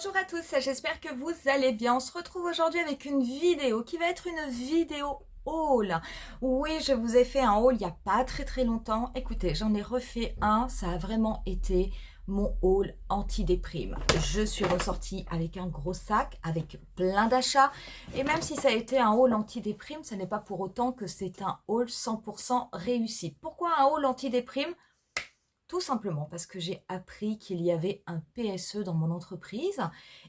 Bonjour à tous, j'espère que vous allez bien. On se retrouve aujourd'hui avec une vidéo qui va être une vidéo haul. Oui, je vous ai fait un haul il n'y a pas très longtemps. Écoutez, j'en ai refait un, ça a vraiment été mon haul anti-déprime. Je suis ressortie avec un gros sac, avec plein d'achats. Et même si ça a été un haul anti-déprime, ce n'est pas pour autant que c'est un haul 100% réussi. Pourquoi un haul anti-déprime ? Tout simplement parce que j'ai appris qu'il y avait un PSE dans mon entreprise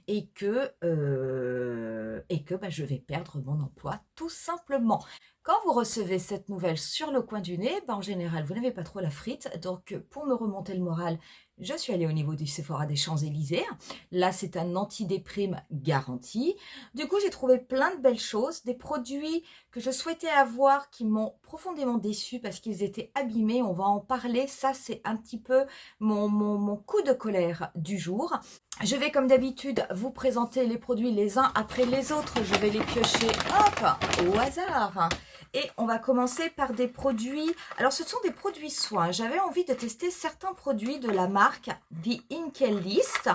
et que je vais perdre mon emploi, tout simplement. Quand vous recevez cette nouvelle sur le coin du nez, en général, vous n'avez pas trop la frite. Donc, pour me remonter le moral, je suis allée au niveau du Sephora des Champs-Élysées. Là, c'est un anti-déprime garanti. Du coup, j'ai trouvé plein de belles choses, des produits que je souhaitais avoir qui m'ont profondément déçue parce qu'ils étaient abîmés. On va en parler. Ça, c'est un petit peu mon coup de colère du jour. Je vais comme d'habitude vous présenter les produits les uns après les autres. Je vais les piocher hop, au hasard. Et on va commencer par des produits. Alors ce sont des produits soins. J'avais envie de tester certains produits de la marque The Inkey-List.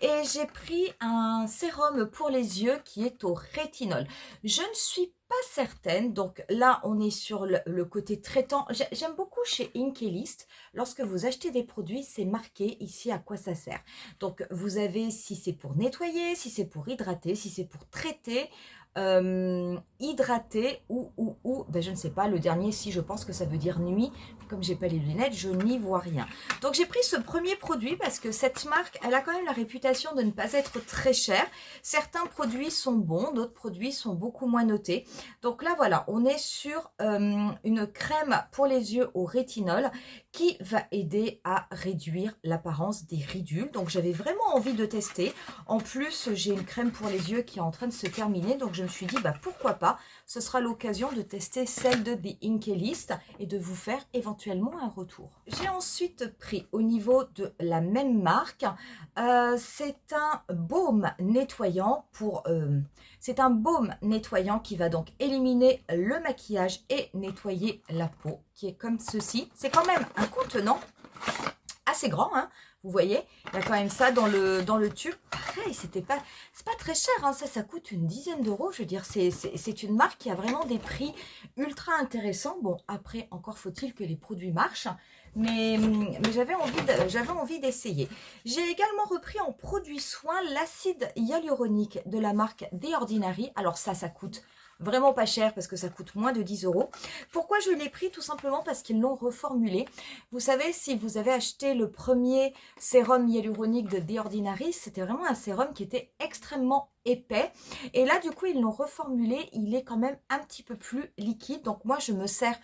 Et j'ai pris un sérum pour les yeux qui est au rétinol. Je ne suis pas certaine, donc là on est sur le côté traitant. J'aime beaucoup chez Inkey-List, lorsque vous achetez des produits, c'est marqué ici à quoi ça sert. Donc vous avez si c'est pour nettoyer, si c'est pour hydrater, si c'est pour traiter, hydrater ou ben je ne sais pas, le dernier si je pense que ça veut dire nuit, comme j'ai pas les lunettes, je n'y vois rien. Donc j'ai pris ce premier produit parce que cette marque, elle a quand même la réputation de ne pas être très chère. Certains produits sont bons, d'autres produits sont beaucoup moins notés. Donc là voilà, on est sur une crème pour les yeux au rétinol qui va aider à réduire l'apparence des ridules. Donc j'avais vraiment envie de tester. En plus, j'ai une crème pour les yeux qui est en train de se terminer. Donc je me suis dit, bah pourquoi pas. Ce sera l'occasion de tester celle de The Inkey-List et de vous faire éventuellement un retour. J'ai ensuite pris au niveau de la même marque. C'est un baume nettoyant pour... c'est un baume nettoyant qui va donc éliminer le maquillage et nettoyer la peau, qui est comme ceci. C'est quand même un contenant assez grand, hein, vous voyez, il y a quand même ça dans le tube. Pareil, c'est pas très cher, hein, ça coûte une dizaine d'euros. Je veux dire, c'est une marque qui a vraiment des prix ultra intéressants. Bon, après, encore faut-il que les produits marchent, mais j'avais envie d'essayer. J'ai également repris en produit soin l'acide hyaluronique de la marque The Ordinary. Alors ça coûte vraiment pas cher parce que ça coûte moins de 10 euros. Pourquoi je l'ai pris? Tout simplement parce qu'ils l'ont reformulé. Vous savez, si vous avez acheté le premier sérum hyaluronique de The Ordinary, c'était vraiment un sérum qui était extrêmement épais. Et là, du coup, ils l'ont reformulé. Il est quand même un petit peu plus liquide. Donc moi, je me sers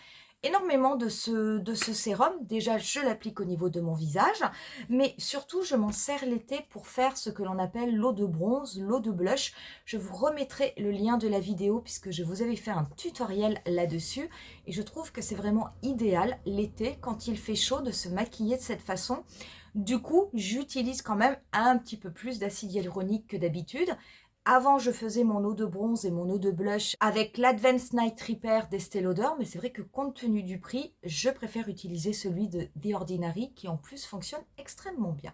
énormément de ce sérum. Déjà, je l'applique au niveau de mon visage, mais surtout, je m'en sers l'été pour faire ce que l'on appelle l'eau de bronze, l'eau de blush. Je vous remettrai le lien de la vidéo puisque je vous avais fait un tutoriel là-dessus et je trouve que c'est vraiment idéal l'été quand il fait chaud de se maquiller de cette façon. Du coup, j'utilise quand même un petit peu plus d'acide hyaluronique que d'habitude. Avant, je faisais mon eau de bronze et mon eau de blush avec l'Advanced Night Repair d'Estée Lauder, mais c'est vrai que compte tenu du prix, je préfère utiliser celui de The Ordinary qui en plus fonctionne extrêmement bien.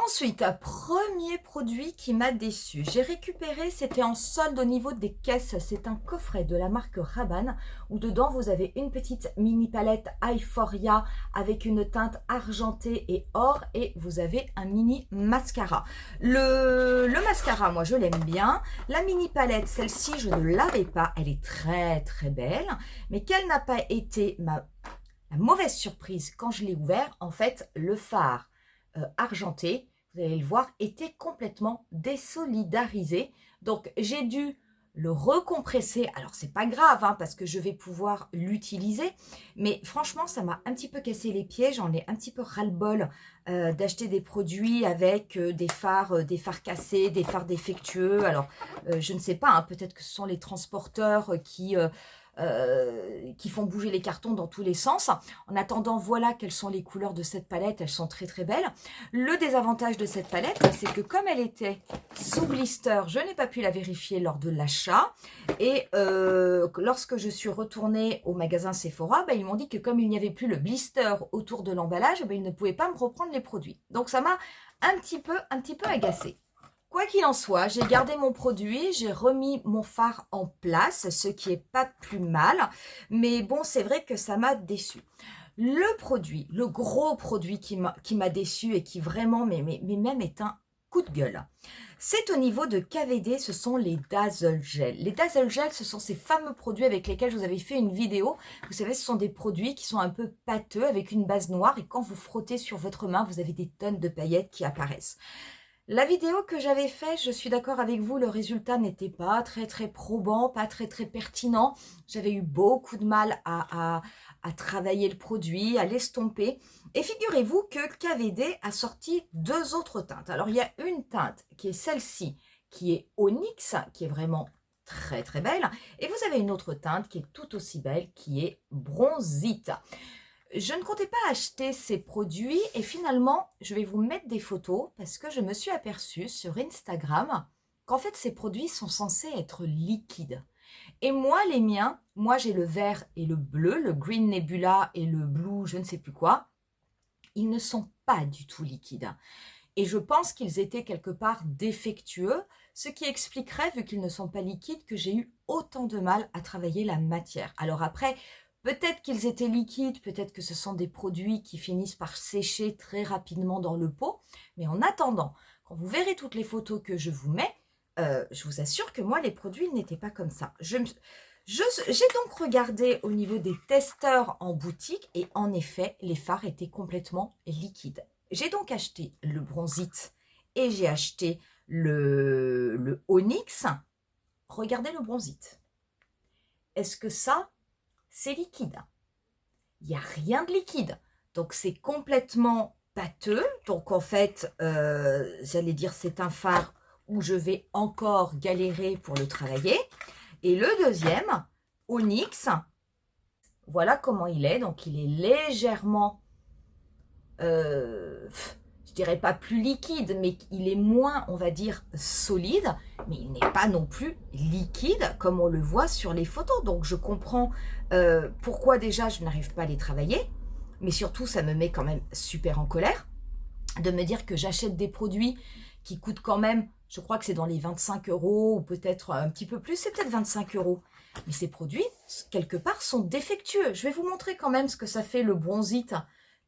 Ensuite, un premier produit qui m'a déçu. J'ai récupéré, c'était en solde au niveau des caisses. C'est un coffret de la marque Rabanne où dedans vous avez une petite mini palette Euphoria avec une teinte argentée et or et vous avez un mini mascara. Le mascara, moi je l'aime bien. La mini palette, celle-ci je ne l'avais pas. Elle est très belle. Mais quelle n'a pas été la mauvaise surprise quand je l'ai ouvert? En fait, le fard argenté, vous allez le voir, était complètement désolidarisé. Donc, j'ai dû le recompresser. Alors, c'est pas grave, hein, parce que je vais pouvoir l'utiliser. Mais franchement, ça m'a un petit peu cassé les pieds. J'en ai un petit peu ras-le-bol d'acheter des produits avec des fards cassés, des fards défectueux. Alors, je ne sais pas, hein, peut-être que ce sont les transporteurs qui font bouger les cartons dans tous les sens. En attendant, voilà quelles sont les couleurs de cette palette. Elles sont très belles. Le désavantage de cette palette, c'est que comme elle était sous blister, je n'ai pas pu la vérifier lors de l'achat. Et lorsque je suis retournée au magasin Sephora, ils m'ont dit que comme il n'y avait plus le blister autour de l'emballage, ils ne pouvaient pas me reprendre les produits. Donc ça m'a un petit peu agacée. Quoi qu'il en soit, j'ai gardé mon produit, j'ai remis mon fard en place, ce qui est pas plus mal. Mais bon, c'est vrai que ça m'a déçu. Le produit, le gros produit qui m'a déçu et qui vraiment, mais même est un coup de gueule. C'est au niveau de KVD, ce sont les Dazzle Gel. Les Dazzle Gel, ce sont ces fameux produits avec lesquels je vous avais fait une vidéo. Vous savez, ce sont des produits qui sont un peu pâteux avec une base noire et quand vous frottez sur votre main, vous avez des tonnes de paillettes qui apparaissent. La vidéo que j'avais faite, je suis d'accord avec vous, le résultat n'était pas très probant, pas très pertinent. J'avais eu beaucoup de mal à travailler le produit, à l'estomper. Et figurez-vous que KVD a sorti 2 autres teintes. Alors il y a une teinte qui est celle-ci, qui est Onyx, qui est vraiment très belle. Et vous avez une autre teinte qui est tout aussi belle, qui est Bronzite. Je ne comptais pas acheter ces produits et finalement, je vais vous mettre des photos parce que je me suis aperçue sur Instagram qu'en fait, ces produits sont censés être liquides. Et moi, les miens, moi j'ai le vert et le bleu, le Green Nebula et le blue, je ne sais plus quoi, ils ne sont pas du tout liquides. Et je pense qu'ils étaient quelque part défectueux, ce qui expliquerait, vu qu'ils ne sont pas liquides, que j'ai eu autant de mal à travailler la matière. Alors après, peut-être qu'ils étaient liquides, peut-être que ce sont des produits qui finissent par sécher très rapidement dans le pot. Mais en attendant, quand vous verrez toutes les photos que je vous mets, je vous assure que moi, les produits n'étaient pas comme ça. J'ai donc regardé au niveau des testeurs en boutique et en effet, les fards étaient complètement liquides. J'ai donc acheté le Bronzite et j'ai acheté le Onyx. Regardez le Bronzite. Est-ce que ça, c'est liquide? Il n'y a rien de liquide. Donc, c'est complètement pâteux. Donc, en fait, j'allais dire c'est un fard où je vais encore galérer pour le travailler. Et le deuxième, Onyx, voilà comment il est. Donc, il est légèrement, je dirais pas plus liquide, mais il est moins, on va dire, solide. Mais il n'est pas non plus liquide comme on le voit sur les photos. Donc, je comprends pourquoi déjà je n'arrive pas à les travailler. Mais surtout, ça me met quand même super en colère de me dire que j'achète des produits qui coûtent quand même, je crois que c'est dans les 25 € ou peut-être un petit peu plus, c'est peut-être 25 €. Mais ces produits, quelque part, sont défectueux. Je vais vous montrer quand même ce que ça fait le Bronzite,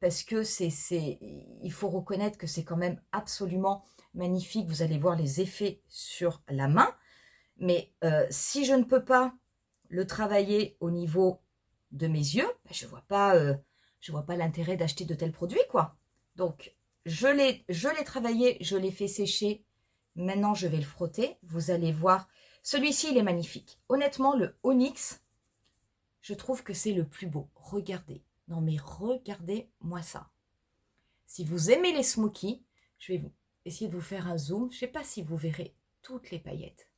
parce que il faut reconnaître que c'est quand même absolument magnifique. Vous allez voir les effets sur la main. Mais si je ne peux pas le travailler au niveau de mes yeux, ben, je vois pas l'intérêt d'acheter de tels produits, quoi. Donc, je l'ai travaillé, je l'ai fait sécher. Maintenant, je vais le frotter. Vous allez voir. Celui-ci, il est magnifique. Honnêtement, le Onyx, je trouve que c'est le plus beau. Regardez. Non, mais regardez-moi ça. Si vous aimez les smokies, je vais essayer de vous faire un zoom. Je ne sais pas si vous verrez toutes les paillettes.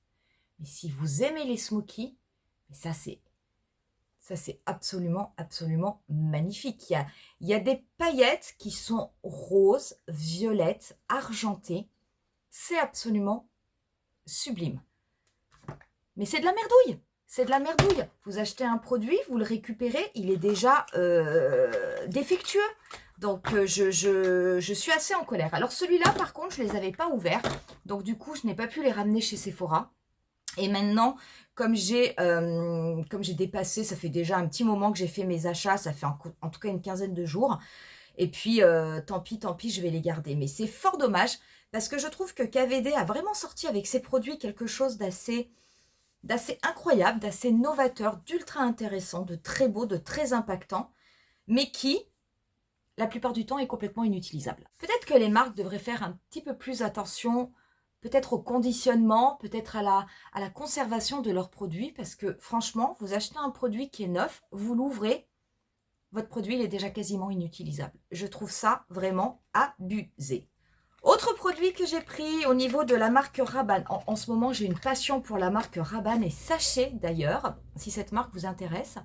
Mais si vous aimez les smokies, ça c'est absolument magnifique. Il y a des paillettes qui sont roses, violettes, argentées. C'est absolument sublime. Mais c'est de la merdouille. C'est de la merdouille. Vous achetez un produit, vous le récupérez, il est déjà défectueux. Donc, je suis assez en colère. Alors, celui-là, par contre, je ne les avais pas ouverts. Donc, du coup, je n'ai pas pu les ramener chez Sephora. Et maintenant, comme j'ai dépassé, ça fait déjà un petit moment que j'ai fait mes achats, ça fait en tout cas une quinzaine de jours. Et puis, tant pis, je vais les garder. Mais c'est fort dommage, parce que je trouve que KVD a vraiment sorti avec ses produits quelque chose d'assez incroyable, d'assez novateur, d'ultra intéressant, de très beau, de très impactant, mais qui, la plupart du temps, est complètement inutilisable. Peut-être que les marques devraient faire un petit peu plus attention, peut-être au conditionnement, peut-être à la conservation de leurs produits, parce que franchement, vous achetez un produit qui est neuf, vous l'ouvrez, votre produit il est déjà quasiment inutilisable. Je trouve ça vraiment abusé. Autre produit que j'ai pris au niveau de la marque Rabanne. En ce moment, j'ai une passion pour la marque Rabanne et sachez d'ailleurs, si cette marque vous intéresse,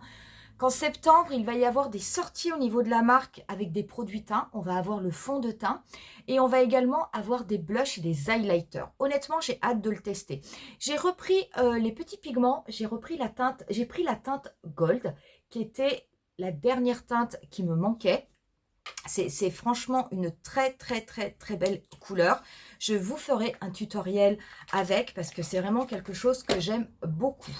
qu'en septembre, il va y avoir des sorties au niveau de la marque avec des produits teints. On va avoir le fond de teint et on va également avoir des blushs et des highlighters. Honnêtement, j'ai hâte de le tester. J'ai repris les petits pigments, j'ai pris la teinte Gold qui était la dernière teinte qui me manquait. C'est franchement une très belle couleur. Je vous ferai un tutoriel avec parce que c'est vraiment quelque chose que j'aime beaucoup.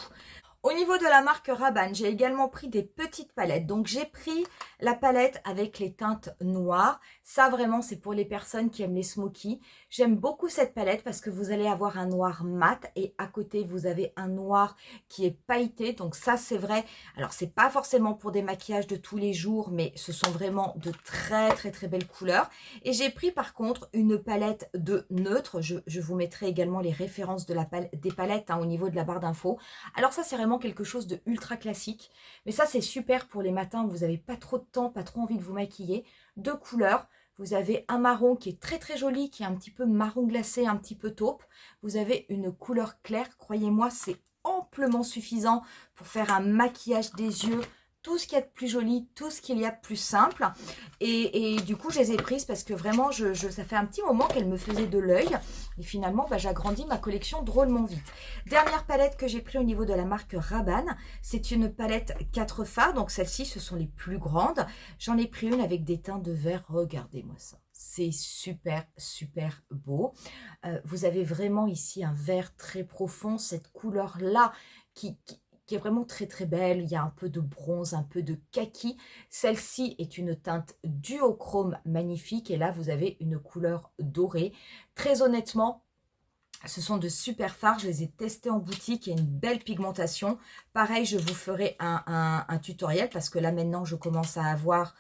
Au niveau de la marque Rabanne, j'ai également pris des petites palettes. Donc, j'ai pris la palette avec les teintes noires. Ça, vraiment, c'est pour les personnes qui aiment les smokies. J'aime beaucoup cette palette parce que vous allez avoir un noir mat et à côté, vous avez un noir qui est pailleté. Donc, ça, c'est vrai. Alors, c'est pas forcément pour des maquillages de tous les jours, mais ce sont vraiment de très belles couleurs. Et j'ai pris, par contre, une palette de neutre. Je vous mettrai également les références de des palettes au niveau de la barre d'infos. Alors ça, c'est vraiment quelque chose de ultra classique. Mais ça, c'est super pour les matins où vous n'avez pas trop de temps, pas trop envie de vous maquiller. Deux couleurs. Vous avez un marron qui est très joli, qui est un petit peu marron glacé, un petit peu taupe. Vous avez une couleur claire. Croyez-moi, c'est amplement suffisant pour faire un maquillage des yeux. Tout ce qu'il y a de plus joli, tout ce qu'il y a de plus simple. Et du coup, je les ai prises parce que vraiment, ça fait un petit moment qu'elles me faisaient de l'œil. Et finalement, j'agrandis ma collection drôlement vite. Dernière palette que j'ai prise au niveau de la marque Rabanne, c'est une palette 4 fards. Donc celles-ci, ce sont les plus grandes. J'en ai pris une avec des teints de vert. Regardez-moi ça. C'est super beau. Vous avez vraiment ici un vert très profond. Cette couleur-là qui est vraiment très belle. Il y a un peu de bronze, un peu de kaki. Celle-ci est une teinte duochrome magnifique. Et là, vous avez une couleur dorée. Très honnêtement, ce sont de super fards. Je les ai testés en boutique. Il y a une belle pigmentation. Pareil, je vous ferai un tutoriel parce que là, maintenant, je commence à avoir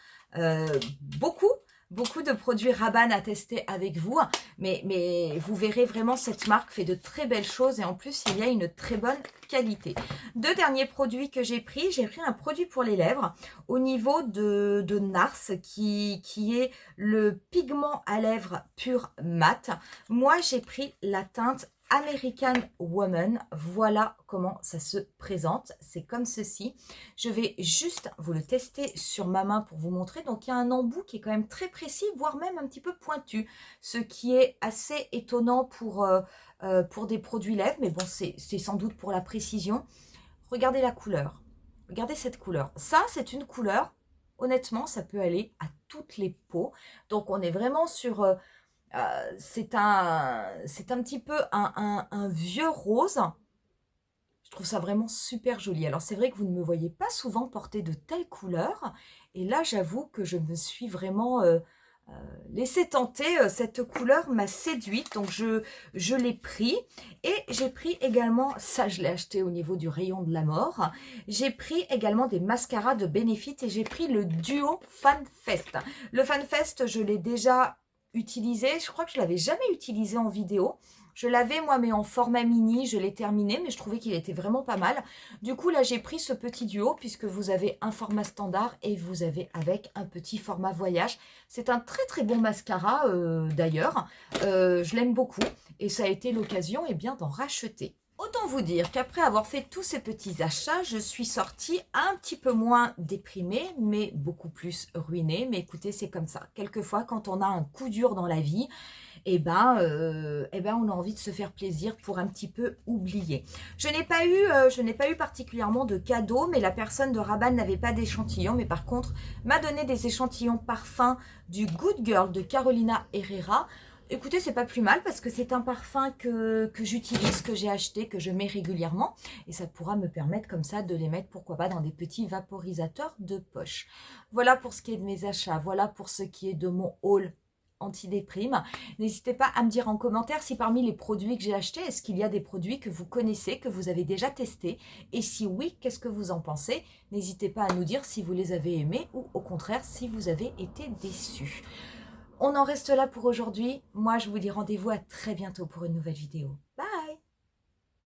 beaucoup de produits Rabanne à tester avec vous, mais vous verrez vraiment cette marque fait de très belles choses et en plus il y a une très bonne qualité. Deux derniers produits que j'ai pris un produit pour les lèvres au niveau de Nars qui est le pigment à lèvres pur mat. Moi j'ai pris la teinte American Woman, voilà comment ça se présente, c'est comme ceci. Je vais juste vous le tester sur ma main pour vous montrer. Donc il y a un embout qui est quand même très précis, voire même un petit peu pointu, ce qui est assez étonnant pour des produits lèvres, mais bon, c'est sans doute pour la précision. Regardez la couleur, regardez cette couleur. Ça, c'est une couleur, honnêtement, ça peut aller à toutes les peaux. Donc on est vraiment sur... c'est un petit peu un vieux rose. Je trouve ça vraiment super joli. Alors c'est vrai que vous ne me voyez pas souvent porter de telles couleurs. Et là, j'avoue que je me suis vraiment laissé tenter. Cette couleur m'a séduite. Donc je l'ai pris. Et j'ai pris également, ça je l'ai acheté au niveau du rayon de la mort. J'ai pris également des mascaras de Benefit. Et j'ai pris le duo Fan Fest. Le Fan Fest, je l'ai déjà utilisé. Je crois que je ne l'avais jamais utilisé en vidéo. Je l'avais moi mais en format mini, je l'ai terminé mais je trouvais qu'il était vraiment pas mal. Du coup là j'ai pris ce petit duo puisque vous avez un format standard et vous avez avec un petit format voyage. C'est un très bon mascara d'ailleurs, je l'aime beaucoup et ça a été l'occasion d'en racheter. Autant vous dire qu'après avoir fait tous ces petits achats, je suis sortie un petit peu moins déprimée, mais beaucoup plus ruinée. Mais écoutez, c'est comme ça. Quelquefois, quand on a un coup dur dans la vie, on a envie de se faire plaisir pour un petit peu oublier. Je n'ai pas eu particulièrement de cadeaux, mais la personne de Rabanne n'avait pas d'échantillons, mais par contre m'a donné des échantillons parfums du Good Girl de Carolina Herrera. Écoutez, c'est pas plus mal parce que c'est un parfum que j'utilise, que j'ai acheté, que je mets régulièrement. Et ça pourra me permettre comme ça de les mettre, pourquoi pas, dans des petits vaporisateurs de poche. Voilà pour ce qui est de mes achats. Voilà pour ce qui est de mon haul anti-déprime. N'hésitez pas à me dire en commentaire si parmi les produits que j'ai achetés, est-ce qu'il y a des produits que vous connaissez, que vous avez déjà testés? Et si oui, qu'est-ce que vous en pensez? N'hésitez pas à nous dire si vous les avez aimés ou au contraire si vous avez été déçus. On en reste là pour aujourd'hui. Moi, je vous dis rendez-vous à très bientôt pour une nouvelle vidéo. Bye!